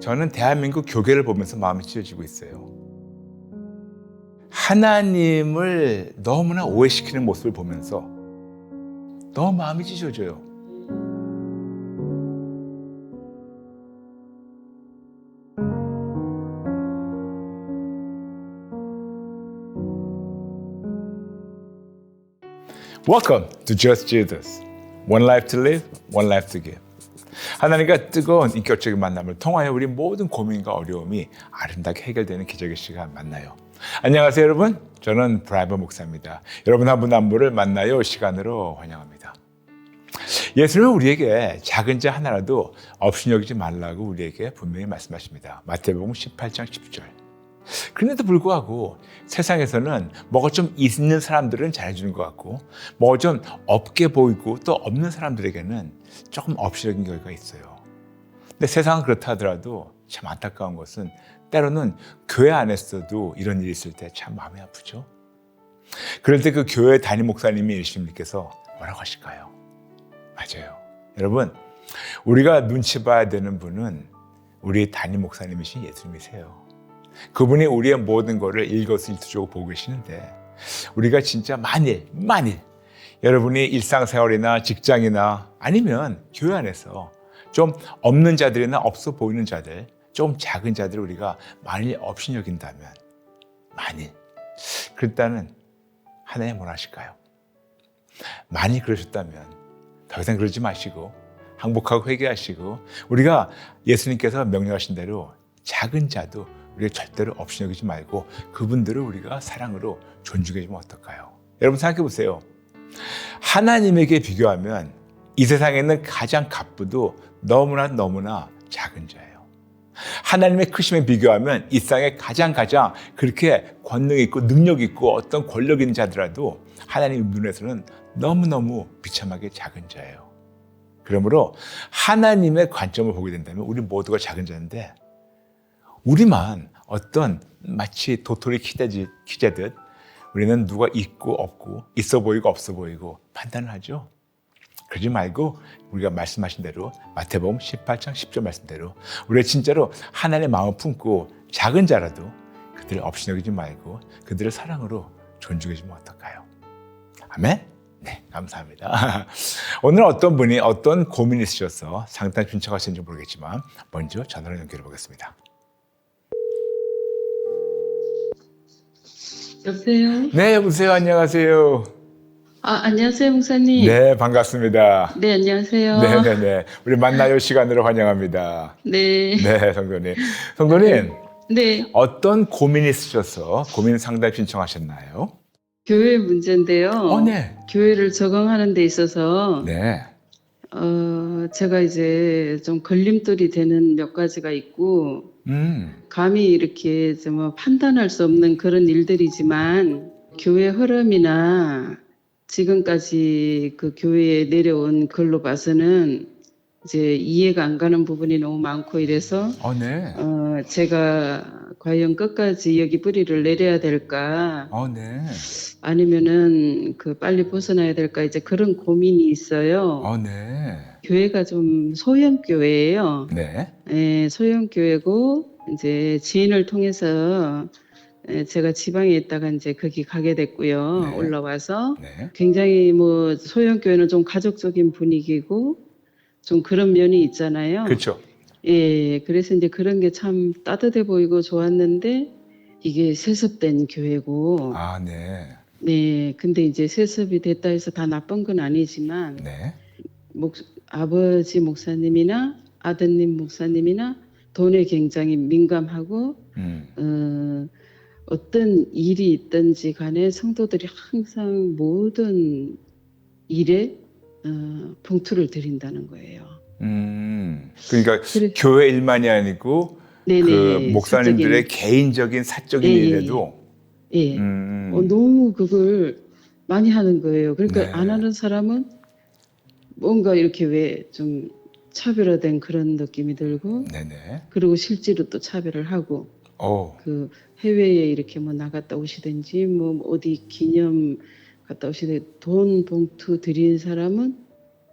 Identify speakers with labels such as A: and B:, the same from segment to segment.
A: 저는 대한민국 교회를 보면서 마음이 찢어지고 있어요. 하나님을 너무나 오해시키는 모습을 보면서 너무 마음이 찢어져요. Welcome to Just Jesus. One life to live, one life to give. 하나님과 뜨거운 인격적인 만남을 통하여 우리 모든 고민과 어려움이 아름답게 해결되는 기적의 시간 만나요. 안녕하세요 여러분. 저는 브라이버 목사입니다. 여러분 한 분 한 분을 만나요 시간으로 환영합니다. 예수님은 우리에게 작은 자 하나라도 없이 여기지 말라고 우리에게 분명히 말씀하십니다. 마태복음 18장 10절. 그런데도 불구하고 세상에서는 뭐가 좀 있는 사람들은 잘해주는 것 같고 뭐가 좀 없게 보이고 또 없는 사람들에게는 조금 없이 여긴 경우가 있어요. 근데 세상은 그렇다 하더라도 참 안타까운 것은 때로는 교회 안에서도 이런 일이 있을 때 참 마음이 아프죠. 그럴 때 그 교회 담임 목사님이 예수님께서 뭐라고 하실까요? 맞아요. 여러분, 우리가 눈치 봐야 되는 분은 우리 담임 목사님이신 예수님이세요. 그분이 우리의 모든 것을 일거수일투족으로 보고 계시는데 우리가 진짜 만일 여러분이 일상생활이나 직장이나 아니면 교회 안에서 좀 없는 자들이나 없어 보이는 자들, 좀 작은 자들을 우리가 만일 없이 여긴다면 그랬다는 하나님 뭘 하실까요? 만일 그러셨다면 더 이상 그러지 마시고 항복하고 회개하시고 우리가 예수님께서 명령하신 대로 작은 자도 우리가 절대로 없이 여기지 말고 그분들을 우리가 사랑으로 존중해주면 어떨까요? 여러분 생각해 보세요. 하나님에게 비교하면 이 세상에 있는 가장 갑부도 너무나 작은 자예요. 하나님의 크심에 비교하면 이 세상에 가장 그렇게 권능 있고 능력 있고 어떤 권력 있는 자들라도 하나님 눈에서는 너무너무 비참하게 작은 자예요. 그러므로 하나님의 관점을 보게 된다면 우리 모두가 작은 자인데 우리만 어떤 마치 도토리 키재듯 우리는 누가 있고 없고 있어 보이고 없어 보이고 판단을 하죠. 그러지 말고 우리가 말씀하신 대로 마태복음 18장 10절 말씀대로 우리가 진짜로 하나님의 마음을 품고 작은 자라도 그들을 없이 여기지 말고 그들을 사랑으로 존중해 주면 어떨까요? 아멘? 네, 감사합니다. 오늘 어떤 분이 어떤 고민이 있으셔서 상담 신청하시는지 모르겠지만 먼저 전화로 연결해 보겠습니다.
B: 여보세요?
A: 네, 여보세요. 안녕하세요.
B: 안녕하세요, 목사님.
A: 네, 반갑습니다.
B: 네, 안녕하세요.
A: 네네네. 우리 만나요 시간으로 환영합니다.
B: 네.
A: 네, 성도님. 성도님,
B: 네,
A: 어떤 고민이 있으셔서 고민 상담 신청하셨나요?
B: 교회 문제인데요.
A: 네.
B: 교회를 적응하는 데 있어서,
A: 네.
B: 제가 이제 좀 걸림돌이 되는 몇 가지가 있고, 감히 이렇게 좀 판단할 수 없는 그런 일들이지만, 교회 흐름이나 지금까지 그 교회에 내려온 글로 봐서는 이제 이해가 안 가는 부분이 너무 많고 이래서
A: 네.
B: 제가 과연 끝까지 여기 뿌리를 내려야 될까
A: 네.
B: 아니면은 그 빨리 벗어나야 될까 이제 그런 고민이 있어요.
A: 네.
B: 교회가 좀 소형 교회예요.
A: 네.
B: 예, 소형 교회고 이제 지인을 통해서 제가 지방에 있다가 이제 거기 가게 됐고요.
A: 네.
B: 올라와서
A: 네.
B: 굉장히 뭐 소형 교회는 좀 가족적인 분위기고 좀 그런 면이 있잖아요.
A: 그렇죠.
B: 예, 그래서 이제 그런 게 참 따뜻해 보이고 좋았는데 이게 세습된 교회고,
A: 네.
B: 네, 근데 이제 세습이 됐다 해서 다 나쁜 건 아니지만
A: 네.
B: 아버지 목사님이나 아드님 목사님이나 돈에 굉장히 민감하고 어떤 일이 있든지 간에 성도들이 항상 모든 일에 봉투를 드린다는 거예요.
A: 그러니까 교회 일만이 아니고
B: 네네,
A: 그 목사님들의
B: 사적인,
A: 개인적인 사적인
B: 예,
A: 일에도
B: 예. 너무 그걸 많이 하는 거예요. 그러니까
A: 네.
B: 안 하는 사람은 뭔가 이렇게 왜 좀 차별화된 그런 느낌이 들고,
A: 네네.
B: 그리고 실제로 또 차별을 하고, 그 해외에 이렇게 뭐 나갔다 오시든지, 뭐 어디 기념 갔다 오시든지, 돈 봉투 드린 사람은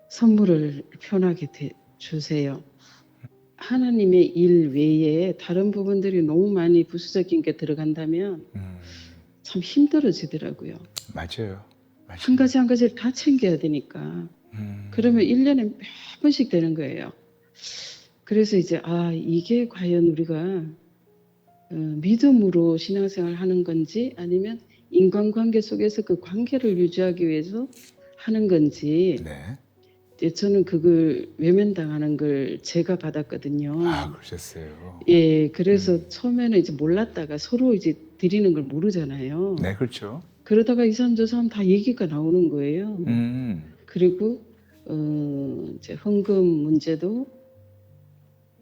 B: 선물을 편하게 주세요. 하나님의 일 외에 다른 부분들이 너무 많이 부수적인 게 들어간다면 참 힘들어지더라고요.
A: 맞아요.
B: 한 가지 한 가지를 다 챙겨야 되니까. 그러면 1년에 몇 번씩 되는 거예요. 그래서 이제 이게 과연 우리가 믿음으로 신앙생활 하는 건지 아니면 인간관계 속에서 그 관계를 유지하기 위해서 하는 건지.
A: 네.
B: 저는 그걸 외면당하는 걸 제가 받았거든요.
A: 그러셨어요.
B: 예, 그래서 처음에는 이제 몰랐다가 서로 이제 드리는 걸 모르잖아요.
A: 네, 그렇죠.
B: 그러다가 이 사람 저 사람 다 얘기가 나오는 거예요. 그리고 이제 헌금 문제도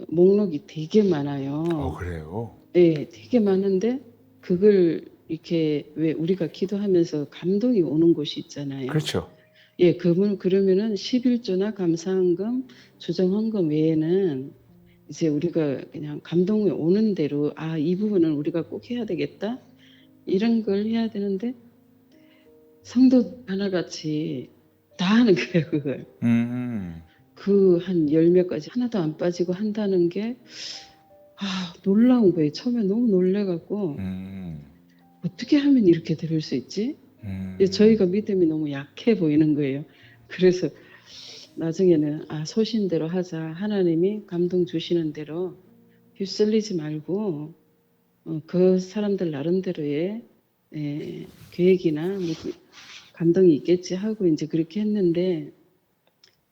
B: 목록이 되게 많아요.
A: 그래요?
B: 예, 되게 많은데 그걸 이렇게 왜 우리가 기도하면서 감동이 오는 곳이 있잖아요.
A: 그렇죠.
B: 예, 그러면은 11조나 감사헌금, 조정헌금 외에는 이제 우리가 그냥 감동이 오는 대로 이 부분은 우리가 꼭 해야 되겠다 이런 걸 해야 되는데 성도 하나같이 다 하는 거예요, 그걸. 그 한 열 몇 가지 하나도 안 빠지고 한다는 게 놀라운 거예요. 처음에 너무 놀래갖고 어떻게 하면 이렇게 될 수 있지? 저희가 믿음이 너무 약해 보이는 거예요. 그래서 나중에는 소신대로 하자. 하나님이 감동 주시는 대로 휩쓸리지 말고 그 사람들 나름대로의 계획이나 무슨 감동이 있겠지 하고 이제 그렇게 했는데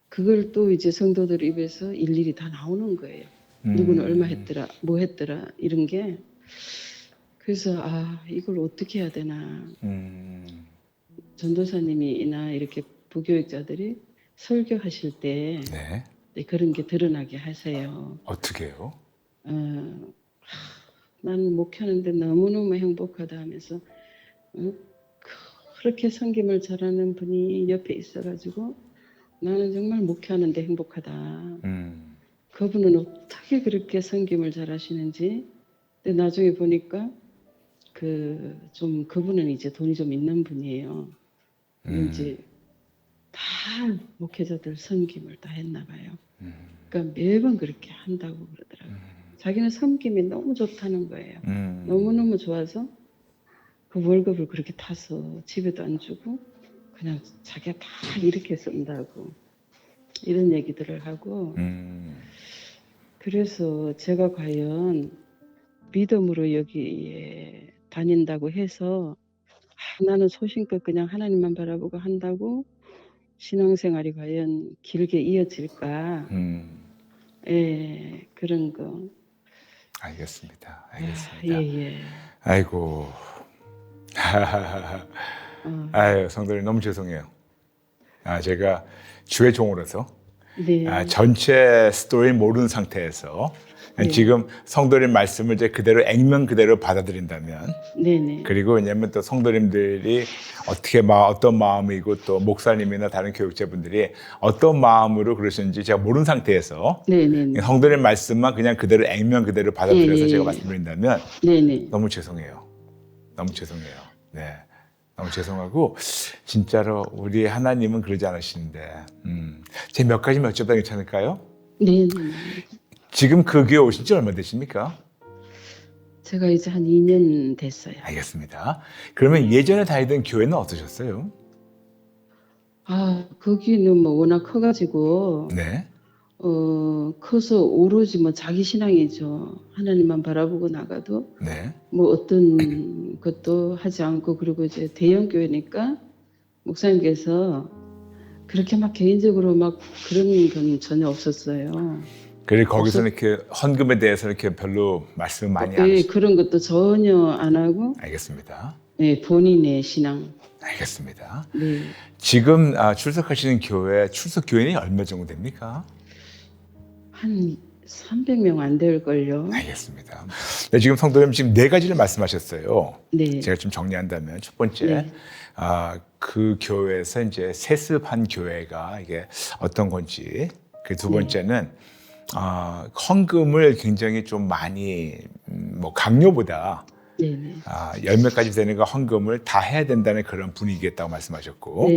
B: 그걸 또 이제 성도들 입에서 일일이 다 나오는 거예요. 누구는 얼마 했더라, 뭐 했더라 이런 게. 그래서 이걸 어떻게 해야 되나. 전도사님이나 이렇게 부교육자들이 설교하실 때
A: 네.
B: 그런 게 드러나게 하세요.
A: 어떻게 해요?
B: 나는 목회하는데 너무너무 행복하다 하면서 그렇게 섬김을 잘하는 분이 옆에 있어가지고 나는 정말 목회하는데 행복하다. 그분은 어떻게 그렇게 섬김을 잘하시는지. 근데 나중에 보니까 그분은 이제 돈이 좀 있는 분이에요. 이제 다 목회자들 섬김을 다 했나 봐요. 그러니까 매번 그렇게 한다고 그러더라고요. 자기는 섬김이 너무 좋다는 거예요. 너무너무 좋아서 그 월급을 그렇게 타서 집에도 안 주고 그냥 자기가 다 이렇게 쓴다고 이런 얘기들을 하고. 그래서 제가 과연 믿음으로 여기에 다닌다고 해서 나는 소신껏 그냥 하나님만 바라보고 한다고 신앙생활이 과연 길게 이어질까. 예, 그런 거.
A: 알겠습니다.
B: 예.
A: 아이고. 성도님 너무 죄송해요. 제가 주의 종으로서 전체 스토리 모르는 상태에서 지금 성도님 말씀을 이제 그대로 액면 그대로 받아들인다면, 그리고 왜냐하면 또 성도님들이 어떤 마음이고 또 목사님이나 다른 교육자분들이 어떤 마음으로 그러시는지 제가 모르는 상태에서 성도님 말씀만 그냥 그대로 액면 그대로 받아들여서 제가 말씀드린다면 너무 죄송해요. 너무 죄송해요. 네. 너무 죄송하고 진짜로 우리 하나님은 그러지 않으시는데 제 몇 가지만 여쭤봐도 괜찮을까요?
B: 네.
A: 지금 그 교회 오신 지 얼마 되십니까?
B: 제가 이제 한 2년 됐어요.
A: 알겠습니다. 그러면 예전에 다니던 교회는 어떠셨어요?
B: 거기는 뭐 워낙 커가지고 커서 오로지 뭐 자기 신앙이죠. 하나님만 바라보고 나가도 뭐 어떤 것도 하지 않고, 그리고 이제 대형 교회니까 목사님께서 그렇게 막 개인적으로 막 그런 건 전혀 없었어요.
A: 그리고 거기서는 이렇게 헌금에 대해서 이렇게 별로 말씀 많이 안 하시죠?
B: 그런 것도 전혀 안 하고.
A: 알겠습니다.
B: 본인의 신앙.
A: 알겠습니다.
B: 네.
A: 지금 출석하시는 교회 출석 교인이 얼마 정도 됩니까?
B: 한 300명 안 될걸요.
A: 알겠습니다. 네, 지금 성도님 지금 4가지를 말씀하셨어요.
B: 네.
A: 제가 좀 정리한다면 첫 번째, 그 교회에서 이제 세습한 교회가 이게 어떤 건지, 그 두 번째는 헌금을 굉장히 좀 많이 뭐 강요보다 열 몇 가지 되는 거 헌금을 다 해야 된다는 그런 분위기였다고 말씀하셨고,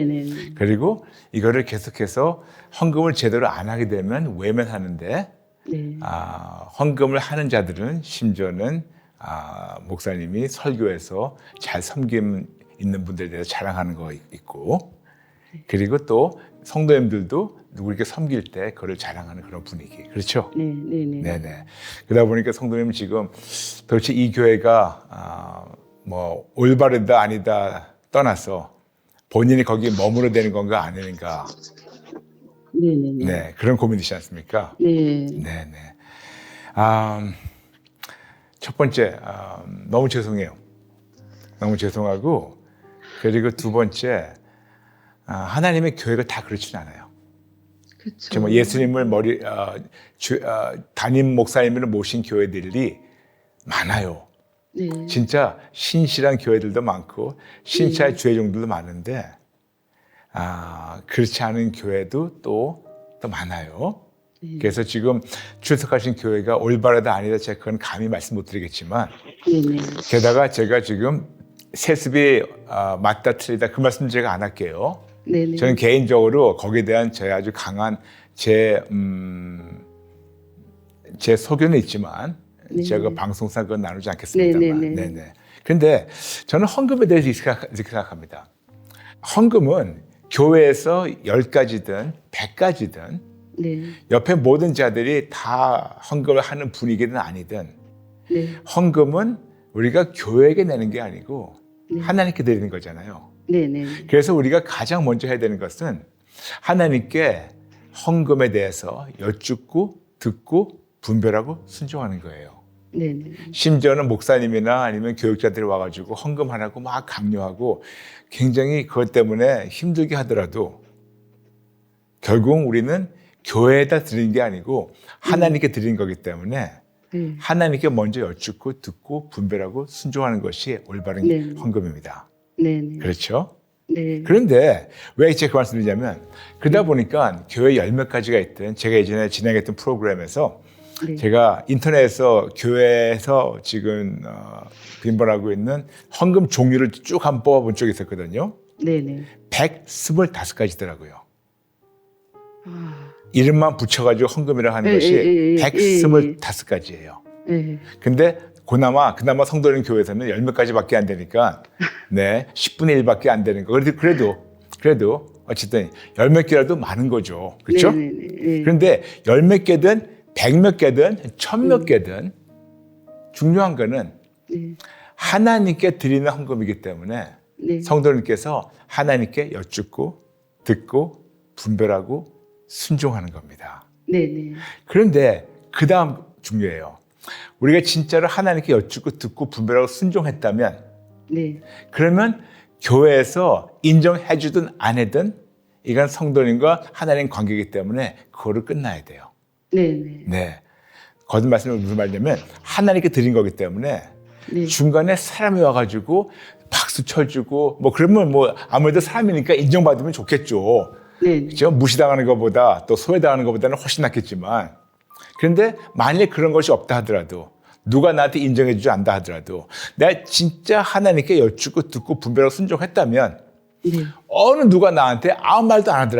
A: 그리고 이거를 계속해서 헌금을 제대로 안 하게 되면 외면하는데
B: 네.
A: 헌금을 하는 자들은 심지어는 목사님이 설교에서 잘 섬김 있는 분들에 대해서 자랑하는 거 있고, 그리고 또 성도님들도 누구에게 섬길 때 그걸 자랑하는 그런 분위기. 그렇죠? 네네. 그러다 보니까 성도님 지금 도대체 이 교회가 뭐 올바르다 아니다 떠나서 본인이 거기에 머무르되는 건가 아닌가. 네, 그런 고민이시지 않습니까? 네네. 첫 번째, 너무 죄송해요. 너무 죄송하고, 그리고 두 번째, 하나님의 교회가 다 그렇지는 않아요.
B: 그렇죠.
A: 정말 예수님을 담임 목사님을 모신 교회들이 많아요.
B: 네.
A: 진짜 신실한 교회들도 많고 신실한 주회종들도 많은데 그렇지 않은 교회도 또 많아요. 그래서 지금 출석하신 교회가 올바르다 아니다 제가 그건 감히 말씀 못 드리겠지만 게다가 제가 지금 세습이 맞다 틀리다 그 말씀 제가 안 할게요. 저는 개인적으로 거기에 대한 제 아주 강한 제 소견은 있지만 제가 방송상 그건 나누지 않겠습니다만. 그런데 저는 헌금에 대해서 이렇게 생각합니다. 헌금은 교회에서 10가지든 100가지든 옆에 모든 자들이 다 헌금을 하는 분위기는 아니든 헌금은 우리가 교회에게 내는 게 아니고 하나님께 드리는 거잖아요. 그래서 우리가 가장 먼저 해야 되는 것은 하나님께 헌금에 대해서 여쭙고 듣고 분별하고 순종하는 거예요. 심지어는 목사님이나 아니면 교육자들이 와가지고 헌금하라고 막 강요하고 굉장히 그것 때문에 힘들게 하더라도 결국 우리는 교회에다 드리는 게 아니고 하나님께 드리는 거기 때문에 하나님께 먼저 여쭙고 듣고 분별하고 순종하는 것이 올바른 헌금입니다. 그렇죠? 그런데 왜 제가 그 말씀을 드리냐면 그러다 보니까 교회 열 몇 가지가 있든 제가 예전에 진행했던 프로그램에서 제가 인터넷에서 교회에서 지금 빈번하고 있는 헌금 종류를 쭉 한번 뽑아본 적이 있었거든요. 125가지더라고요. 이름만 붙여가지고 헌금이라고 하는 것이 125가지예요. 근데 그나마 성도님 교회에서는 열 몇 가지밖에 안 되니까 10분의 1밖에 안 되는 거. 그래도 어쨌든 열 몇 개라도 많은 거죠. 그렇죠? 그런데 열 몇 개든 100몇 개든 1000몇 개든 중요한 거는 하나님께 드리는 헌금이기 때문에 성도님께서 하나님께 여쭙고 듣고 분별하고 순종하는 겁니다. 그런데 그 다음 중요해요. 우리가 진짜로 하나님께 여쭙고 듣고 분별하고 순종했다면 그러면 교회에서 인정해 주든 안 해든 이건 성도님과 하나님 관계이기 때문에 그거를 끝나야 돼요. 거듭 말씀은 무슨 말이냐면 하나님께 드린 거기 때문에 중간에 사람이 와가지고 박수 쳐주고 뭐 그러면 뭐 아무래도 사람이니까 인정받으면 좋겠죠. 그렇죠? 무시당하는 것보다 또 소외당하는 것보다는 훨씬 낫겠지만 그런데 만약에 그런 것이 없다 하더라도 누가 나한테 인정해 주지 않다 하더라도 내가 진짜 하나님께 여쭙고 듣고 분별하고 순종했다면 어느 누가 나한테 아무 말도 안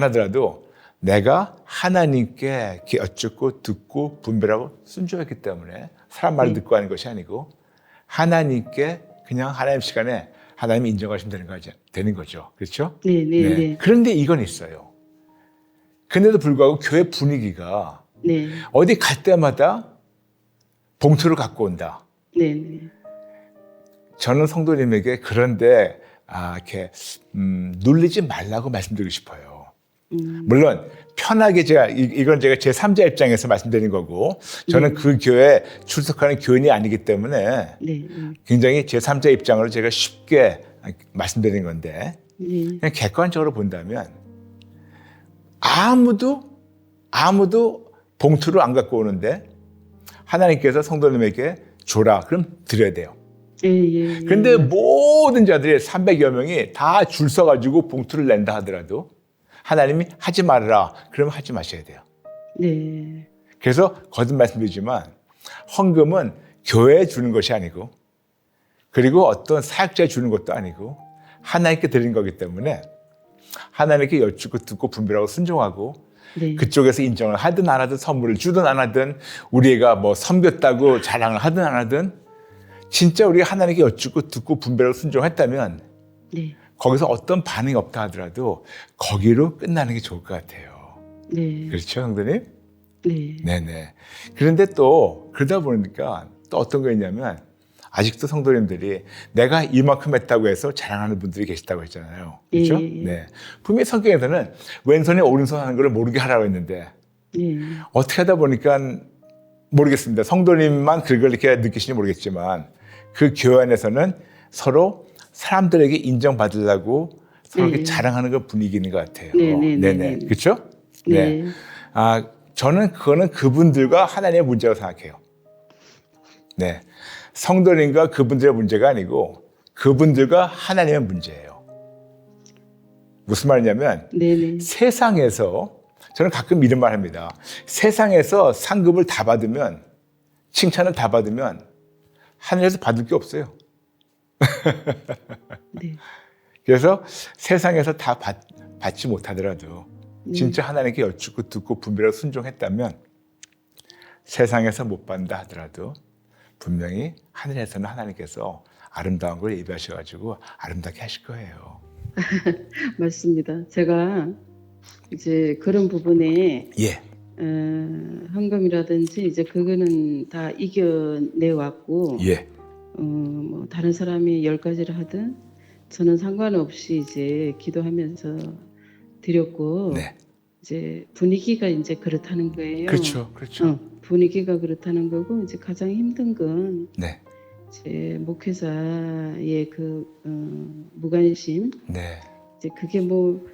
A: 하더라도 내가 하나님께 여쭙고 듣고 분별하고 순종했기 때문에 사람 말을 듣고 하는 것이 아니고 하나님께 그냥 하나님 시간에 하나님이 인정하시면 되는 거죠. 그렇죠? 그런데 이건 있어요. 그런데도 불구하고 교회 분위기가 어디 갈 때마다 봉투를 갖고 온다. 저는 성도님에게 그런데 이렇게 눌리지 말라고 말씀드리고 싶어요. 물론 편하게 이건 제가 제 3자 입장에서 말씀드린 거고 저는 그 교회에 출석하는 교인이 아니기 때문에 굉장히 제 3자 입장으로 제가 쉽게 말씀드린 건데 그냥 객관적으로 본다면 아무도 봉투를 안 갖고 오는데 하나님께서 성도님에게 줘라 그럼 드려야 돼요. 그런데 모든 자들이 300여 명이 다 줄 서가지고 봉투를 낸다 하더라도 하나님이 하지 말아라 그러면 하지 마셔야 돼요. 그래서 거듭 말씀드리지만 헌금은 교회에 주는 것이 아니고 그리고 어떤 사역자에 주는 것도 아니고 하나님께 드리는 거기 때문에 하나님께 여쭙고 듣고 분별하고 순종하고
B: 네.
A: 그쪽에서 인정을 하든 안 하든 선물을 주든 안 하든 우리 애가 뭐 섬겼다고 자랑을 하든 안 하든 진짜 우리가 하나님께 여쭙고 듣고 분별하고 순종했다면
B: 네.
A: 거기서 어떤 반응이 없다 하더라도 거기로 끝나는 게 좋을 것 같아요.
B: 네.
A: 그렇죠, 성도님?
B: 네.
A: 네네. 그런데 또 그러다 보니까 또 어떤 거 있냐면 아직도 성도님들이 내가 이만큼 했다고 해서 자랑하는 분들이 계시다고 했잖아요. 그렇죠?
B: 예, 예.
A: 네. 분명히 성경에서는 왼손에 오른손 하는 걸 모르게 하라고 했는데
B: 네.
A: 어떻게 하다 보니까 모르겠습니다. 성도님만 그걸 이렇게 느끼시는지 모르겠지만 그 교회 안에서는 서로 사람들에게 인정받으려고 서로 이렇게
B: 네.
A: 자랑하는 그 분위기인 것 같아요.
B: 네네.
A: 그렇죠?
B: 네.
A: 저는 그거는 그분들과 하나님의 문제라고 생각해요. 네. 성도님과 그분들의 문제가 아니고 그분들과 하나님의 문제예요. 무슨 말이냐면
B: 네네.
A: 세상에서 저는 가끔 이런 말 합니다. 세상에서 상급을 다 받으면 칭찬을 다 받으면 하늘에서 받을 게 없어요.
B: 네.
A: 그래서 세상에서 다 받지 못하더라도 진짜 하나님께 여쭙고 듣고 분별하고 순종했다면 세상에서 못 받는다 하더라도 분명히 하늘에서는 하나님께서 아름다운 걸 예비하셔가지고 아름답게 하실 거예요.
B: 맞습니다. 제가 이제 그런 부분에
A: 예.
B: 헌금이라든지 이제 그거는 다 이겨내 왔고,
A: 예.
B: 뭐 다른 사람이 10가지를 하든 저는 상관없이 이제 기도하면서 드렸고,
A: 네.
B: 이제 분위기가 이제 그렇다는 거예요.
A: 그렇죠. 그렇죠.
B: 분위기가 그렇다는 거고, 이제 가장 힘든 건
A: 네.
B: 이제 목회자의 그 무관심,
A: 네.
B: 이제 그게 뭐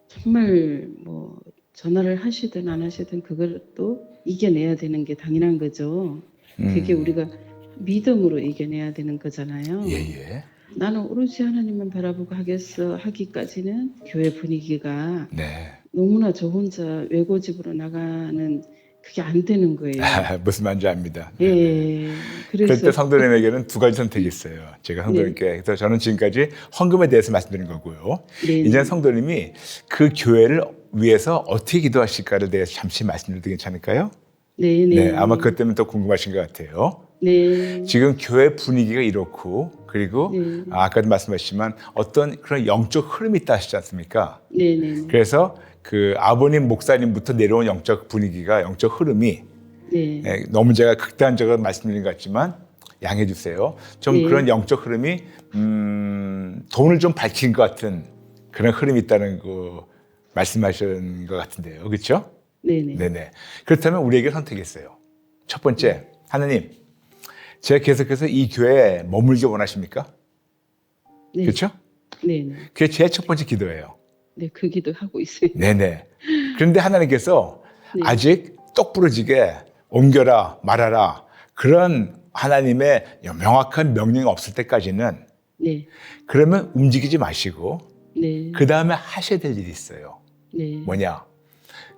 B: 정말 뭐 전화를 하시든 안 하시든 그걸 또 이겨내야 되는 게 당연한 거죠. 그게 우리가 믿음으로 이겨내야 되는 거잖아요.
A: 예.
B: 나는 오로지 하나님만 바라보고 하겠어 하기까지는 교회 분위기가
A: 네.
B: 너무나 저 혼자 외고집으로 나가는 그게 안 되는 거예요.
A: 무슨 말인지 압니다.
B: 예.
A: 그럴 때
B: 그래서
A: 성도님에게는 두 가지 선택이 있어요. 제가 성도님께 그래서 저는 지금까지 헌금에 대해서 말씀드린 거고요.
B: 네.
A: 이제 성도님이 그 교회를 위해서 어떻게 기도하실까를 대해서 잠시 말씀드려도 괜찮을까요?
B: 네.
A: 아마 그것 때문에 더 궁금하신 것 같아요.
B: 네.
A: 지금 교회 분위기가 이렇고 그리고
B: 네.
A: 아까도 말씀하셨지만 어떤 그런 영적 흐름이 있다 하시지 않습니까?
B: 네.
A: 그래서 그 아버님 목사님부터 내려온 영적 분위기가 영적 흐름이
B: 네.
A: 너무 제가 극단적으로 말씀드린 것 같지만 양해해 주세요. 좀
B: 네.
A: 그런 영적 흐름이 돈을 좀 밝힌 것 같은 그런 흐름이 있다는 거 말씀하신 것 같은데요. 그렇죠? 네네. 그렇다면 우리에게 선택이 있어요. 첫 번째, 하나님, 제가 계속해서 이 교회에 머물기 원하십니까?
B: 네.
A: 그렇죠?
B: 네.
A: 그게 제 첫 번째 기도예요.
B: 네, 그 기도 하고 있어요.
A: 네네. 그런데 하나님께서
B: 네.
A: 아직 똑부러지게 옮겨라, 말아라, 그런 하나님의 명확한 명령이 없을 때까지는
B: 네.
A: 그러면 움직이지 마시고
B: 네.
A: 그 다음에 하셔야 될 일이 있어요.
B: 네.
A: 뭐냐?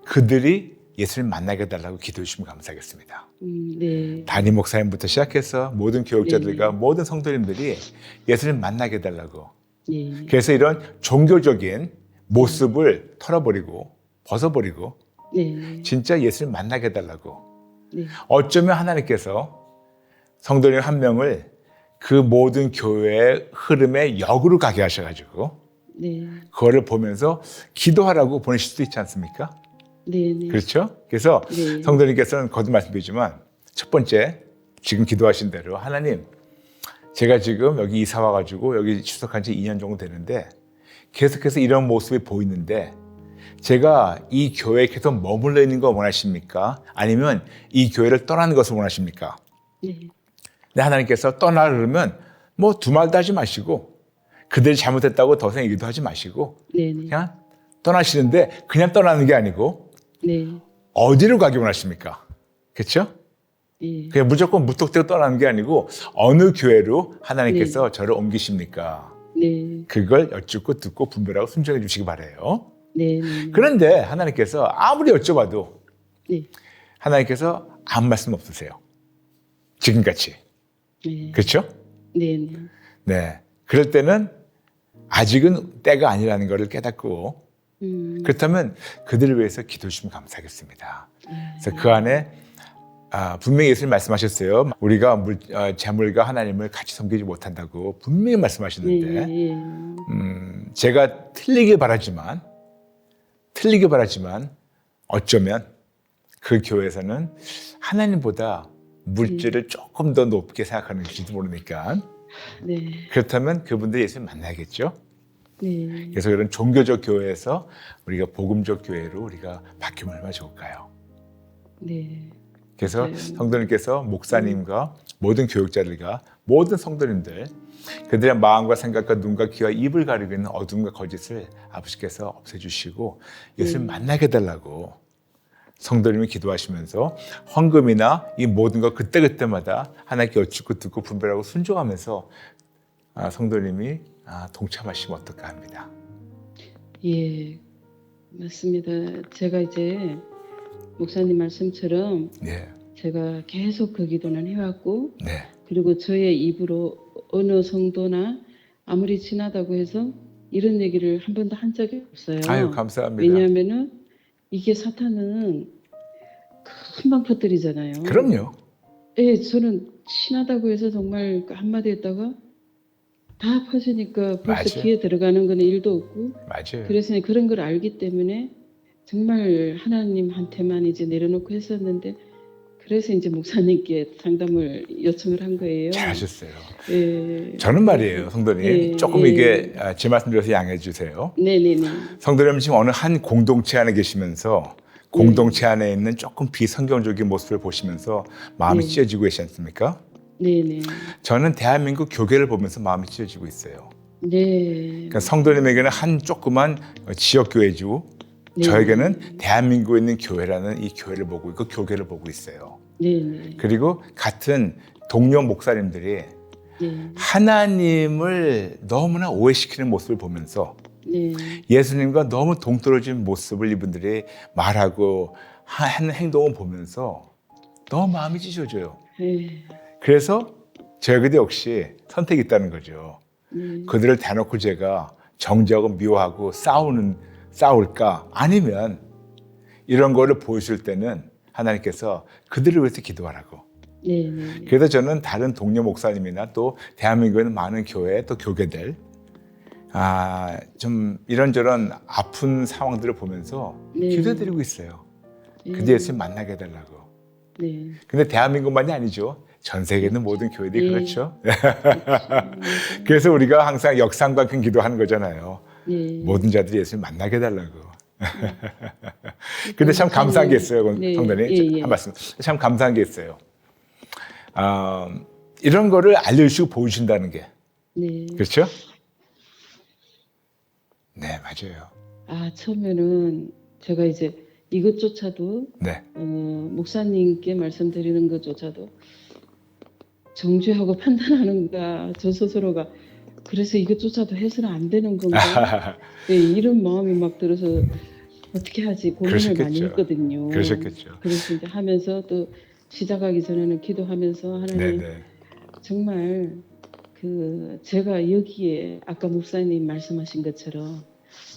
A: 그들이 예수님 만나게 해달라고 기도해 주시면 감사하겠습니다.
B: 네.
A: 담임 목사님부터 시작해서 모든 교육자들과 모든 성도님들이 예수님 만나게 해달라고.
B: 네.
A: 그래서 이런 종교적인 모습을 털어버리고 벗어버리고
B: 네.
A: 진짜 예수님 만나게 해달라고.
B: 네.
A: 어쩌면 하나님께서 성도님 한 명을 그 모든 교회의 흐름에 역으로 가게 하셔가지고
B: 네.
A: 그거를 보면서 기도하라고 보내실 수도 있지 않습니까?
B: 네.
A: 그렇죠? 그래서
B: 네.
A: 성도님께서는 거듭 말씀드리지만 첫 번째 지금 기도하신 대로 하나님 제가 지금 여기 이사 와가지고 여기 출석한 지 2년 정도 되는데 계속해서 이런 모습이 보이는데 제가 이 교회에 계속 머물러 있는 거 원하십니까? 아니면 이 교회를 떠나는 것을 원하십니까?
B: 네.
A: 근데 하나님께서 떠나라 그러면 뭐 두 말도 하지 마시고 그들이 잘못했다고 더 이상 얘기도 하지 마시고
B: 네.
A: 그냥 떠나시는데 그냥 떠나는 게 아니고
B: 네.
A: 어디로 가기 원하십니까? 그렇죠?
B: 예.
A: 그냥 무조건 무턱대고 떠나는 게 아니고 어느 교회로 하나님께서 저를 옮기십니까?
B: 네.
A: 그걸 여쭙고 듣고 분별하고 순종해 주시기 바라요.
B: 네.
A: 그런데 하나님께서 아무리 여쭤봐도
B: 네.
A: 하나님께서 아무 말씀 없으세요. 지금같이.
B: 네.
A: 그렇죠?
B: 네.
A: 네. 그럴 때는 아직은 때가 아니라는 것을 깨닫고 그렇다면 그들을 위해서 기도해 주시면 감사하겠습니다. 그래서 그 안에 분명히 예수님 말씀하셨어요. 우리가 재물과 하나님을 같이 섬기지 못한다고 분명히 말씀하셨는데 제가 틀리게 바라지만 어쩌면 그 교회에서는 하나님보다 물질을 조금 더 높게 생각하는 것일지도 모르니까 그렇다면 그분들이 예수님 만나겠죠. 그래서 이런 종교적 교회에서 우리가 복음적 교회로 우리가 바뀌면 얼마나 좋을까요? 그래서
B: 맞아요.
A: 성도님께서 목사님과 모든 교육자들과 모든 성도님들 그들의 마음과 생각과 눈과 귀와 입을 가리고 있는 어둠과 거짓을 아버지께서 없애주시고 예수를 만나게 해달라고 성도님이 기도하시면서 헌금이나 이 모든 것 그때그때마다 하나님께 여쭙고 듣고 분별하고 순종하면서 성도님이 동참하시면 어떨까 합니다.
B: 예, 맞습니다. 제가 이제 목사님 말씀처럼 제가 계속 그 기도는 해왔고 그리고 저의 입으로 어느 성도나 아무리 친하다고 해서 이런 얘기를 한 번도 한 적이 없어요.
A: 아유, 감사합니다.
B: 왜냐하면은 이게 사탄은 금방 퍼뜨리잖아요.
A: 그럼요.
B: 예, 저는 친하다고 해서 정말 그 한마디 했다가 다 퍼지니까 벌써
A: 맞아요.
B: 귀에 들어가는 거는 일도 없고
A: 맞아요.
B: 그래서 그런 걸 알기 때문에 정말 하나님한테만 이제 내려놓고 했었는데 그래서 이제 목사님께 상담을 요청을 한 거예요.
A: 잘하셨어요.
B: 예.
A: 저는 말이에요, 성도님. 조금 이게 제 말씀 드려서 양해해 주세요.
B: 네네네.
A: 성도님 지금 어느 한 공동체 안에 계시면서 공동체 안에 있는 조금 비성경적인 모습을 보시면서 마음이 찢어지고 계시지 않습니까?
B: 네네.
A: 저는 대한민국 교계를 보면서 마음이 찢어지고 있어요.
B: 네.
A: 그러니까 성도님에게는 한 조그만 지역교회죠. 저에게는 대한민국에 있는 교회라는 이 교회를 보고 있고 교계를 보고 있어요.
B: 네네.
A: 그리고 같은 동료 목사님들이 하나님을 너무나 오해시키는 모습을 보면서 예수님과 너무 동떨어진 모습을 이분들이 말하고 하는 행동을 보면서 너무 마음이 찢어져요. 그래서 저에게도 역시 선택이 있다는 거죠. 그들을 대놓고 제가 정죄하고 미워하고 싸울까? 아니면 이런 거를 보여줄 때는 하나님께서 그들을 위해서 기도하라고. 그래서 저는 다른 동료 목사님이나 또 대한민국에 있는 많은 교회 또 교계들 좀 이런저런 아픈 상황들을 보면서 기도드리고 있어요. 그들 예수님 만나게 해달라고. 근데 대한민국만이 아니죠. 전 세계에 있는 모든 교회들이 그렇죠. 그래서 우리가 항상 역상과 큰 기도하는 거잖아요. 모든 자들이 예수님 만나게 해달라고. 근데 참 감사한 게 있어요, 성도님. 한 말씀. 참 감사한 게 있어요. 이런 거를 알려주시고 보여주신다는 게. 그렇죠? 네, 맞아요.
B: 처음에는 제가 이제 이것조차도 목사님께 말씀드리는 것조차도 정죄하고 판단하는가 저 스스로가 그래서 이것조차도 해서는 안 되는 건가 이런 마음이 막 들어서 어떻게 하지 고민을 많이 했거든요.
A: 그러셨겠죠.
B: 그래서 이제 하면서 또 시작하기 전에는 기도하면서 하나님 정말 제가 여기에 아까 목사님 말씀하신 것처럼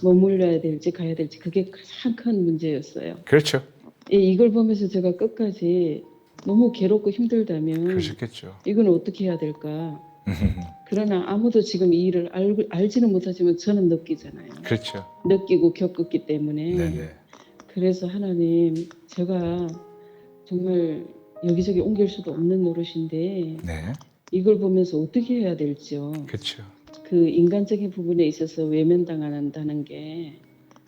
B: 머물러야 될지 가야 될지 그게 가장 큰 문제였어요.
A: 그렇죠.
B: 이걸 보면서 제가 끝까지 너무 괴롭고 힘들다면
A: 그러셨겠죠.
B: 이건 어떻게 해야 될까? 그러나 아무도 지금 이 일을 알지는 못하지만 저는 느끼잖아요.
A: 그렇죠.
B: 느끼고 겪었기 때문에. 그래서 하나님 제가 정말 여기저기 옮길 수도 없는 노릇인데 이걸 보면서 어떻게 해야 될지요.
A: 그렇죠.
B: 그 인간적인 부분에 있어서 외면당한다는 게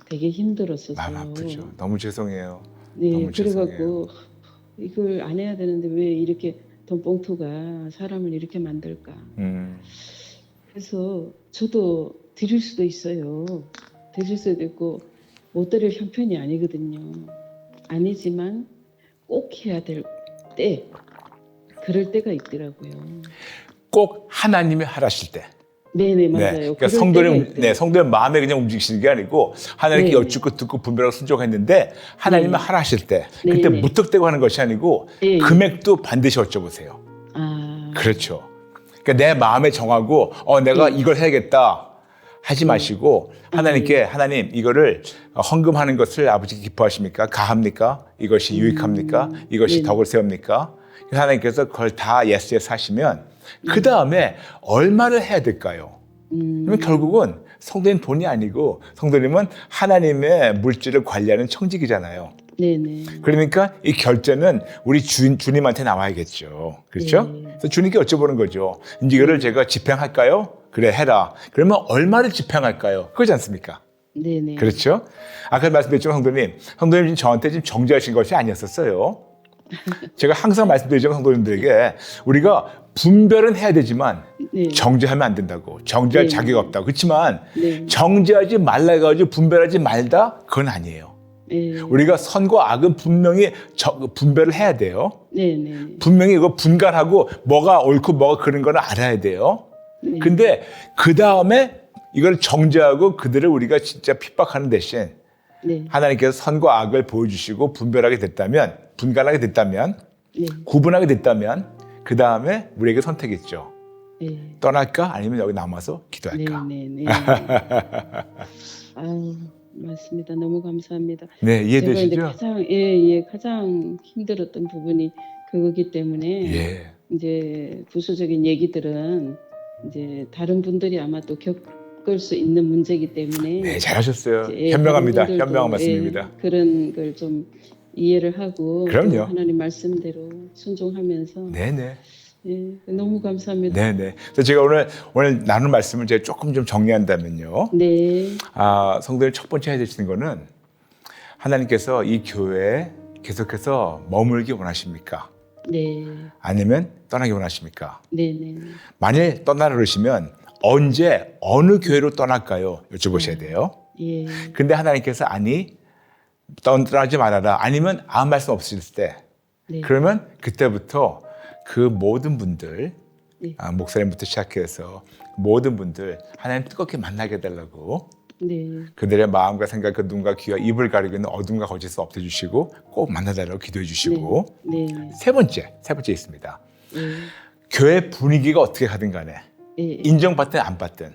B: 되게 힘들었어서.
A: 마음 아프죠. 너무 죄송해요.
B: 너무 그래갖고 이걸 안 해야 되는데 왜 이렇게 돈봉투가 사람을 이렇게 만들까. 그래서 저도 드릴 수도 있어요. 드릴 수도 있고 못 드릴 형편이 아니거든요. 아니지만 꼭 해야 될 때 그럴 때가 있더라고요.
A: 꼭 하나님이 하라실 때.
B: 네네 맞아요.
A: 그러니까 성도의 마음에 그냥 움직이시는 게 아니고 하나님께 여쭙고 듣고 분별하고 순종했는데 하나님은 하라실 때 그때 무턱대고 하는 것이 아니고 금액도 반드시 여쭤보세요. 그렇죠. 그러니까 내 마음에 정하고 내가 이걸 해야겠다 하지 마시고 하나님께 하나님 이거를 헌금하는 것을 아버지 기뻐하십니까? 가합니까? 이것이 유익합니까? 이것이
B: 네네.
A: 덕을 세웁니까? 하나님께서 그걸 다 예스에 사시면 그 다음에 얼마를 해야 될까요? 그러면 결국은 성도님 돈이 아니고 성도님은 하나님의 물질을 관리하는 청지기잖아요.
B: 네네.
A: 그러니까 이 결제는 우리 주님한테 나와야겠죠. 그렇죠?
B: 네.
A: 그래서 주님께 여쭤보는 거죠. 이제 이거를 제가 집행할까요? 그래, 해라. 그러면 얼마를 집행할까요? 그러지 않습니까?
B: 네네.
A: 그렇죠? 아까 말씀드렸지만 성도님 지금 저한테 지금 정죄하신 것이 아니었었어요. 제가 항상 말씀드리지만 성도님들에게 우리가 분별은 해야 되지만
B: 네.
A: 정죄하면 안 된다고. 정죄할
B: 네.
A: 자격이 없다고. 그렇지만
B: 네.
A: 정죄하지 말라 해가지고 분별하지 말다? 그건 아니에요.
B: 네.
A: 우리가 선과 악은 분명히 분별을 해야 돼요.
B: 네네.
A: 분명히 이거 분간하고 뭐가 옳고 뭐가 그런 걸 알아야 돼요.
B: 네.
A: 근데 그 다음에 이걸 정죄하고 그들을 우리가 진짜 핍박하는 대신
B: 네.
A: 하나님께서 선과 악을 보여주시고 분간하게 됐다면
B: 네.
A: 구분하게 됐다면 그 다음에 우리에게 선택이 있죠.
B: 네.
A: 떠날까 아니면 여기 남아서 기도할까.
B: 네네네. 아유, 맞습니다. 너무 감사합니다.
A: 네,
B: 제가
A: 이해되시죠?
B: 이제 가장 힘들었던 부분이 그거기 때문에
A: 예.
B: 이제 부수적인 얘기들은 이제 다른 분들이 아마 또 겪을 수 있는 문제이기 때문에
A: 네, 잘하셨어요.
B: 이제
A: 현명합니다.
B: 다른 분들도,
A: 현명한 말씀입니다.
B: 그런 걸 좀 이해를 하고
A: 그럼요.
B: 또 하나님 말씀대로 순종하면서
A: 네네.
B: 너무 감사합니다.
A: 네네. 그래서 제가 오늘 나눈 말씀을 제가 조금 좀 정리한다면요.
B: 네.
A: 성도님 첫 번째 해야 되시는 거는 하나님께서 이 교회에 계속해서 머물기 원하십니까?
B: 네.
A: 아니면 떠나기 원하십니까?
B: 네네.
A: 만일 떠나라 그러시면 언제 어느 교회로 떠날까요? 여쭤보셔야 돼요.
B: 예.
A: 근데 하나님께서 아니 떠나지 말아라. 아니면 아무 말씀 없으실 때
B: 네.
A: 그러면 그때부터 그 모든 분들
B: 네.
A: 목사님부터 시작해서 모든 분들 하나님 뜨겁게 만나게 해달라고
B: 네.
A: 그들의 마음과 생각, 그 눈과 귀와 입을 가리고 있는 어둠과 거짓을 없애주시고 꼭 만나달라고 기도해 주시고
B: 네.
A: 세 번째 있습니다.
B: 네.
A: 교회 분위기가 어떻게 가든 간에
B: 예.
A: 인정받든 안 받든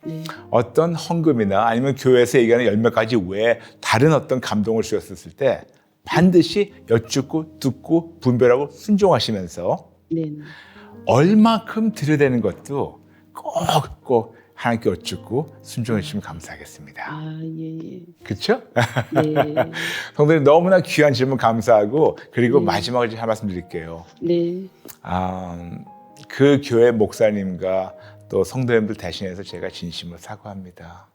B: 네.
A: 어떤 헌금이나 아니면 교회에서 얘기하는 열몇 가지 외에 다른 어떤 감동을 주셨을 때 반드시 여쭙고 듣고 분별하고 순종하시면서
B: 네.
A: 얼마큼 드려야 되는 것도 꼭 하나님께 여쭙고 순종해 주시면 감사하겠습니다.
B: 아, 예.
A: 그렇죠?
B: 네.
A: 성도님 너무나 귀한 질문 감사하고 그리고
B: 네.
A: 마지막으로 한 말씀 드릴게요.
B: 네.
A: 그 교회 목사님과 또 성도님들 대신해서 제가 진심으로 사과합니다.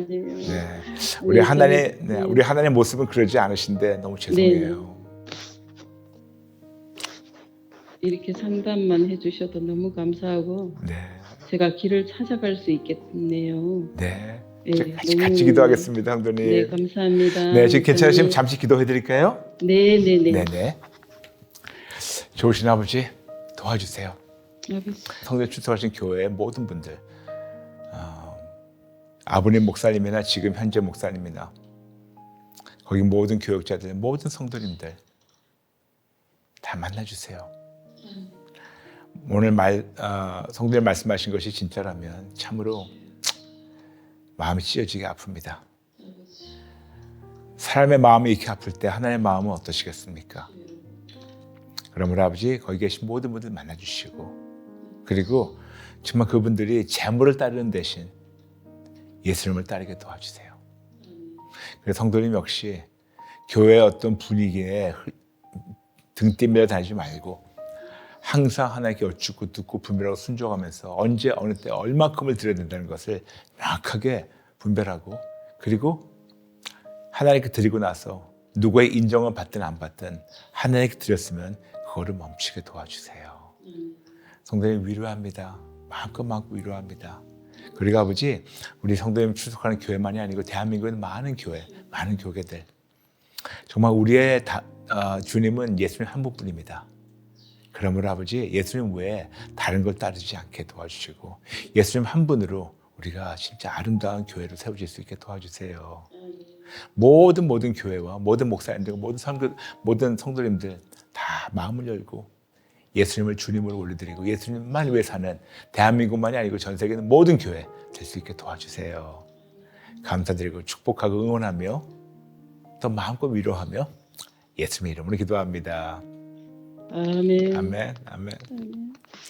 B: 네.
A: 네. 우리 하나님의 모습은 그러지 않으신데 너무 죄송해요.
B: 이렇게 상담만 해주셔도 너무 감사하고
A: 네.
B: 제가 길을 찾아갈 수 있겠네요.
A: 네.
B: 네,
A: 같이 기도하겠습니다, 성도님.
B: 네, 감사합니다.
A: 네, 지금 괜찮으시면 잠시 기도해 드릴까요?
B: 네, 네, 네.
A: 네네. 좋으신 아버지 도와주세요.
B: 아버지.
A: 성도에 출석하신 교회의 모든 분들, 아버님 목사님이나 지금 현재 목사님이나 거기 모든 교역자들, 모든 성도님들 다 만나주세요. 오늘 성도님 말씀하신 것이 진짜라면 참으로 마음이 찢어지게 아픕니다. 사람의 마음이 이렇게 아플 때 하나님의 마음은 어떠시겠습니까? 그러므로 아버지 거기 계신 모든 분들 만나주시고 그리고 정말 그분들이 재물을 따르는 대신 예수님을 따르게 도와주세요. 그래서 성도님 역시 교회의 어떤 분위기에 등 뛰며 다니지 말고 항상 하나님께 여쭙고 듣고 분별하고 순종하면서 언제 어느 때 얼마큼을 드려야 된다는 것을 명확하게 분별하고 그리고 하나님께 드리고 나서 누구의 인정을 받든 안 받든 하나님께 드렸으면 그거를 멈추게 도와주세요. 성도님 위로합니다. 마음껏 위로합니다. 그리고 아버지 우리 성도님 출석하는 교회만이 아니고 대한민국에는 많은 교회, 많은 교회들 정말 우리의 주님은 예수님 한 분뿐입니다. 그러므로 아버지 예수님 외에 다른 걸 따르지 않게 도와주시고 예수님 한 분으로 우리가 진짜 아름다운 교회를 세워질 수 있게 도와주세요. 모든 교회와 모든 목사님들, 모든 성도님들 다 마음을 열고 예수님을 주님으로 올려드리고 예수님만 위해 사는 대한민국만이 아니고 전 세계는 모든 교회 될 수 있게 도와주세요. 감사드리고 축복하고 응원하며 또 마음껏 위로하며 예수님의 이름으로 기도합니다.
B: 아멘.
A: 아멘. 아멘.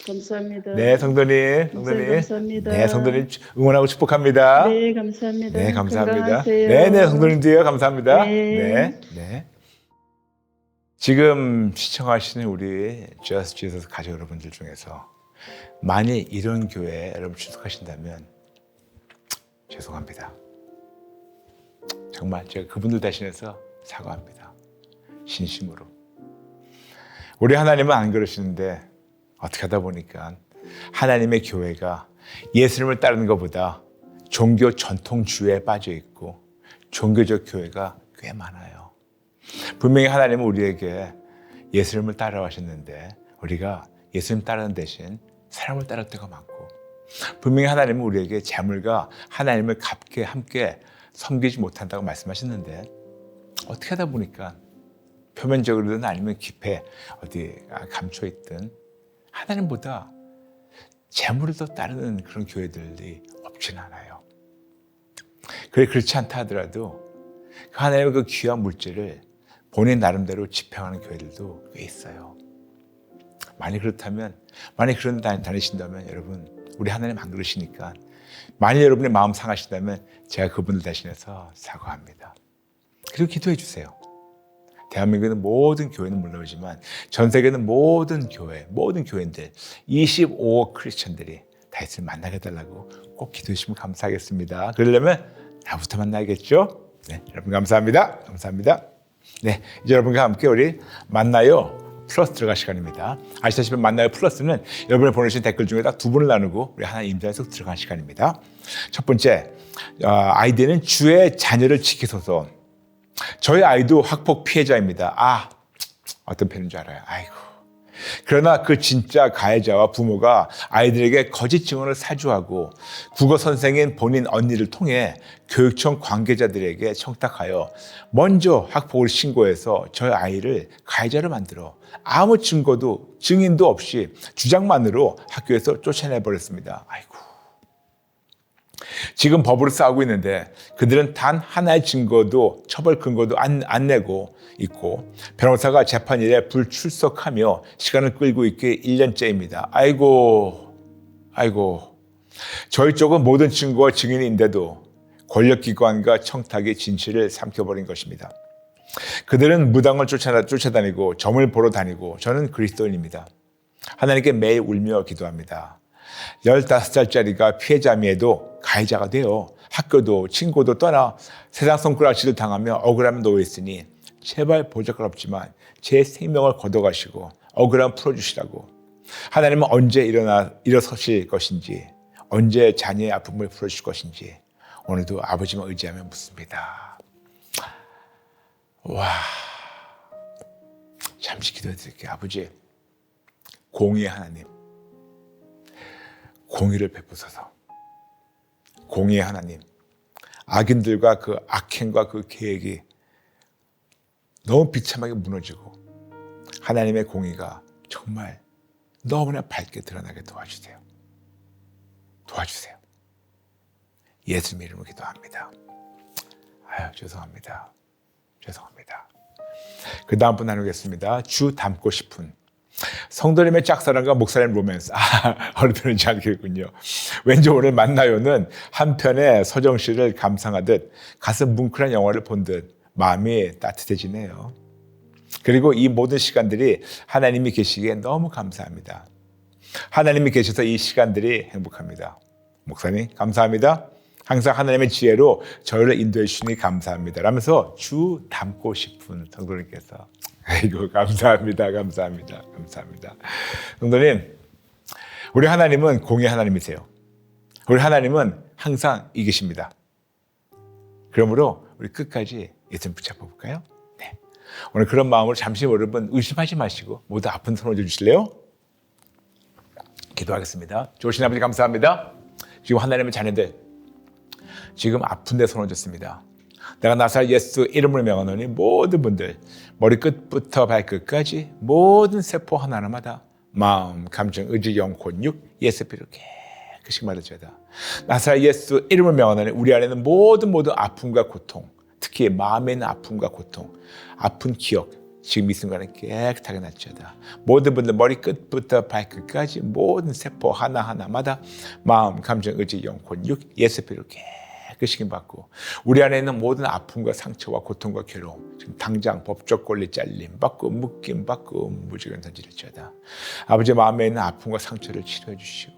B: 감사합니다.
A: 네, 성도님.
B: 목사님 감사합니다.
A: 네, 성도님 응원하고 축복합니다.
B: 네, 감사합니다.
A: 네, 감사합니다.
B: 건강하세요.
A: 네, 네, 성도님도요. 감사합니다.
B: 네.
A: 네, 네. 지금 시청하시는 우리 Just Jesus 가족 여러분들 중에서 만일 이런 교회에 여러분 출석하신다면 죄송합니다. 정말 제가 그분들 대신해서 사과합니다. 진심으로. 우리 하나님은 안 그러시는데 어떻게 하다 보니까 하나님의 교회가 예수님을 따르는 것보다 종교 전통주의에 빠져 있고 종교적 교회가 꽤 많아요. 분명히 하나님은 우리에게 예수님을 따라하셨는데 우리가 예수님 따르는 대신 사람을 따를 때가 많고 분명히 하나님은 우리에게 재물과 하나님을 함께 섬기지 못한다고 말씀하셨는데 어떻게 하다 보니까 표면적으로든 아니면 깊이 어디 감춰있든 하나님보다 재물을 더 따르는 그런 교회들이 없지는 않아요. 그렇지 않다 하더라도 그 하나님의 그 귀한 물질을 본인 나름대로 집행하는 교회들도 꽤 있어요. 만약 그렇다면, 만약 그런 데 다니신다면 여러분, 우리 하나님 안 그러시니까 만약 여러분의 마음 상하신다면 제가 그분들 대신해서 사과합니다. 그리고 기도해 주세요. 대한민국의 모든 교회는 물론이지만 전 세계는 모든 교회인들 25억 크리스천들이 다 예수님 만나게 해달라고 꼭 기도해 주시면 감사하겠습니다. 그러려면 나부터 만나야겠죠? 네, 여러분 감사합니다. 감사합니다. 네, 이제 여러분과 함께 우리 만나요 플러스 들어갈 시간입니다. 아시다시피 만나요 플러스는 여러분이 보내주신 댓글 중에 딱 두 분을 나누고 우리 하나님 임재에 속 들어간 시간입니다. 첫 번째, 아이디는 주의 자녀를 지키소서. 저희 아이도 학폭 피해자입니다. 어떤 편인 줄 알아요? 아이고. 그러나 그 진짜 가해자와 부모가 아이들에게 거짓 증언을 사주하고 국어 선생인 본인 언니를 통해 교육청 관계자들에게 청탁하여 먼저 학폭을 신고해서 저희 아이를 가해자로 만들어 아무 증인도 없이 주장만으로 학교에서 쫓아내버렸습니다. 아이고. 지금 법으로 싸우고 있는데 그들은 단 하나의 증거도 처벌 근거도 안 내고 있고 변호사가 재판일에 불출석하며 시간을 끌고 있게 1년째입니다. 아이고. 저희 쪽은 모든 증거와 증인인데도 권력기관과 청탁이 진실을 삼켜버린 것입니다. 그들은 무당을 쫓아다니고 점을 보러 다니고 저는 그리스도인입니다. 하나님께 매일 울며 기도합니다. 15살짜리가 피해자임에도 가해자가 되어 학교도 친구도 떠나 세상 손가락질을 당하며 억울함에 놓여 있으니 제발 보잘것 없지만 제 생명을 걷어가시고 억울함 풀어주시라고. 하나님은 언제 일어서실 것인지 언제 자녀의 아픔을 풀어주실 것인지 오늘도 아버지만 의지하며 묻습니다. 와, 잠시 기도해 드릴게요. 아버지, 공의의 하나님, 공의를 베푸소서. 공의의 하나님, 악인들과 그 악행과 그 계획이 너무 비참하게 무너지고 하나님의 공의가 정말 너무나 밝게 드러나게 도와주세요. 도와주세요. 예수님 이름으로 기도합니다. 죄송합니다. 그 다음 분 나누겠습니다. 주 닮고 싶은 성도님의 짝사랑과 목사님 로맨스. 어느 편인지 알겠군요. 왠지 오늘 만나요는 한편의 서정 씨를 감상하듯 가슴 뭉클한 영화를 본 듯 마음이 따뜻해지네요. 그리고 이 모든 시간들이 하나님이 계시기에 너무 감사합니다. 하나님이 계셔서 이 시간들이 행복합니다. 목사님 감사합니다. 항상 하나님의 지혜로 저를 인도해 주시니 감사합니다. 라면서 주 닮고 싶은 성도님께서 아이고 감사합니다. 성도님, 우리 하나님은 공의 하나님이세요. 우리 하나님은 항상 이기십니다. 그러므로 우리 끝까지 예수님 붙잡아 볼까요? 네. 오늘 그런 마음으로 잠시 여러분 의심하지 마시고 모두 아픈 손 올려 주실래요? 기도하겠습니다. 좋으신 아버지 감사합니다. 지금 하나님의 자녀들 지금 아픈데 손 얹었습니다. 내가 나사렛 예수 이름으로 명하노니 모든 분들 머리끝부터 발끝까지 모든 세포 하나하나마다 마음, 감정, 의지, 영혼, 육 예수 피로 깨끗이 말해줘야. 나사렛 예수 이름을 명하노니 우리 안에는 모든 아픔과 고통, 특히 마음에 있는 아픔과 고통, 아픈 기억 지금 이 순간에 깨끗하게 낫지어다. 모든 분들 머리끝부터 발끝까지 모든 세포 하나하나마다 마음, 감정, 의지, 영혼, 육 예수 피로 깨끗이 받고 우리 안에 있는 모든 아픔과 상처와 고통과 괴로움 지금 당장 법적 권리 잘림 받고 묶임 받고 무지개 던지를지어다. 아버지 마음에 있는 아픔과 상처를 치료해 주시고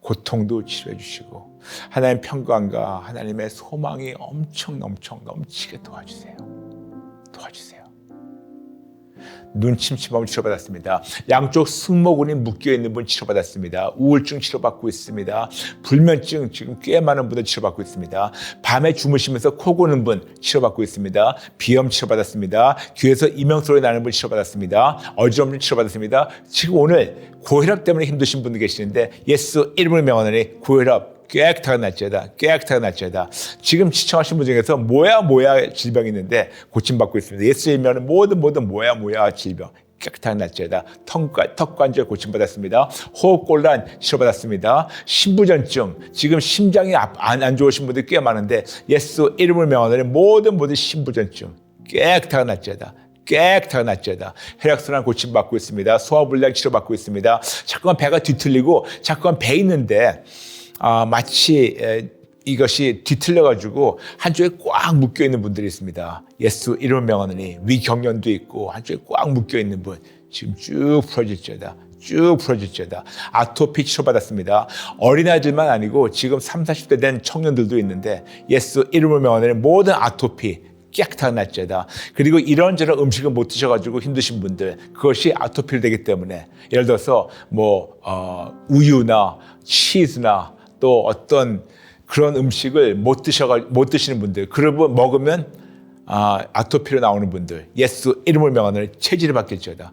A: 고통도 치료해 주시고 하나님의 평강과 하나님의 소망이 엄청 넘치게 도와주세요. 눈 침침함을 치료받았습니다. 양쪽 승모근이 묶여있는 분 치료받았습니다. 우울증 치료받고 있습니다. 불면증 지금 꽤 많은 분들 치료받고 있습니다. 밤에 주무시면서 코 고는 분 치료받고 있습니다. 비염 치료받았습니다. 귀에서 이명소리 나는 분 치료받았습니다. 어지럼증 치료받았습니다. 지금 오늘 고혈압 때문에 힘드신 분들 계시는데 예수 이름을 명하노니 고혈압 깨끗하게 낫지어다. 지금 시청하신 분 중에서 뭐야 질병이 있는데 고침받고 있습니다. 예수 이름은 모든 뭐야 질병 깨끗하게 낫지어다. 턱관절 고침받았습니다. 호흡곤란 치료받았습니다. 신부전증 지금 심장이 안 좋으신 분들이 꽤 많은데 예수 이름을 명하노니 모든 신부전증 깨끗하게 낫지어다. 혈액순환 고침받고 있습니다. 소화불량 치료받고 있습니다. 자꾸만 배가 뒤틀리고 자꾸만 배 있는데 마치 이것이 뒤틀려가지고 한쪽에 꽉 묶여있는 분들이 있습니다. 예수 이름을 명하노니 위경련도 있고 한쪽에 꽉 묶여있는 분 지금 쭉 풀어질지어다. 아토피 치료받았습니다. 어린아이들만 아니고 지금 30, 40대 된 청년들도 있는데 예수 이름을 명하노니 모든 아토피 깨끗하게 낫지어다. 그리고 이런저런 음식을 못 드셔가지고 힘드신 분들 그것이 아토피를 되기 때문에 예를 들어서 우유나 치즈나 또 어떤 그런 음식을 못 드시는 분들, 그러고 먹으면 아토피로 나오는 분들, 예수 이름을 명하노니 체질을 바뀔지어다.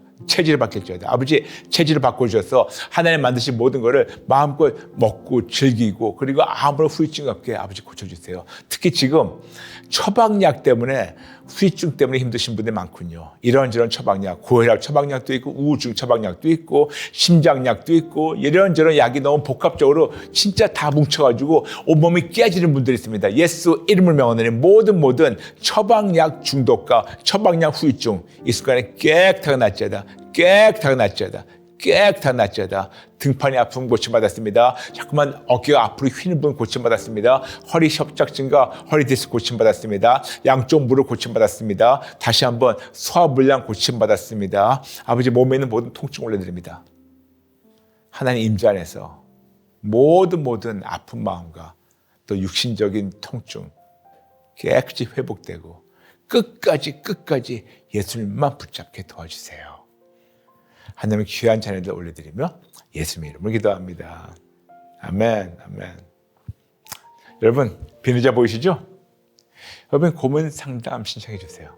A: 아버지 체질을 바꿔주셔서 하나님 만드신 모든 것을 마음껏 먹고 즐기고 그리고 아무런 후유증 없게 아버지 고쳐주세요. 특히 지금 처방약 때문에 후유증 때문에 힘드신 분들이 많군요. 이런저런 처방약, 고혈압 처방약도 있고 우울증 처방약도 있고 심장약도 있고 이런저런 약이 너무 복합적으로 진짜 다 뭉쳐가지고 온몸이 깨지는 분들이 있습니다. 예수 이름을 명하노니 모든 처방약 중독과 처방약 후유증 이 순간에 깨끗하게 낫지어다. 등판이 아픔 고침받았습니다. 자꾸만 어깨가 앞으로 휘는 분 고침받았습니다. 허리 협착증과 허리 디스크 고침받았습니다. 양쪽 무릎 고침받았습니다. 다시 한번 소화불량 고침받았습니다. 아버지 몸에 있는 모든 통증 올려드립니다. 하나님 임재 안에서 모든 아픈 마음과 또 육신적인 통증 깨끗이 회복되고 끝까지 예수님만 붙잡게 도와주세요. 하나님의 귀한 자녀들 올려드리며 예수님 이름으로 기도합니다. 아멘. 여러분 비누자 보이시죠? 여러분 고민 상담 신청해 주세요.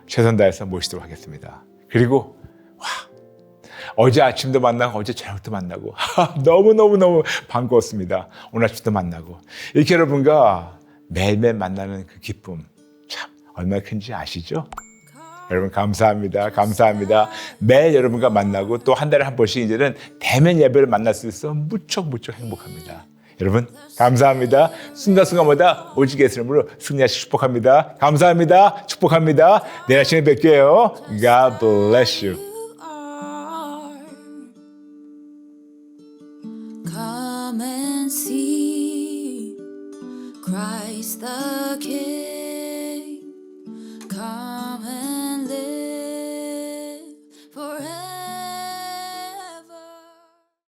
A: 최선 다해서 모시도록 하겠습니다. 그리고 어제 아침도 만나고 어제 저녁도 만나고 너무 반가웠습니다. 오늘 아침도 만나고 이렇게 여러분과 매일매일 만나는 그 기쁨 참 얼마나 큰지 아시죠? 여러분 감사합니다. 매일 여러분과 만나고 또 한 달에 한 번씩 이제는 대면 예배를 만날 수 있어 무척 행복합니다. 여러분 감사합니다. 순간순간마다 오직 예수 이름으로 승리하시기 축복합니다. 감사합니다. 축복합니다. 내일 아침에 뵐게요. God bless you.
C: Come and see Christ the King.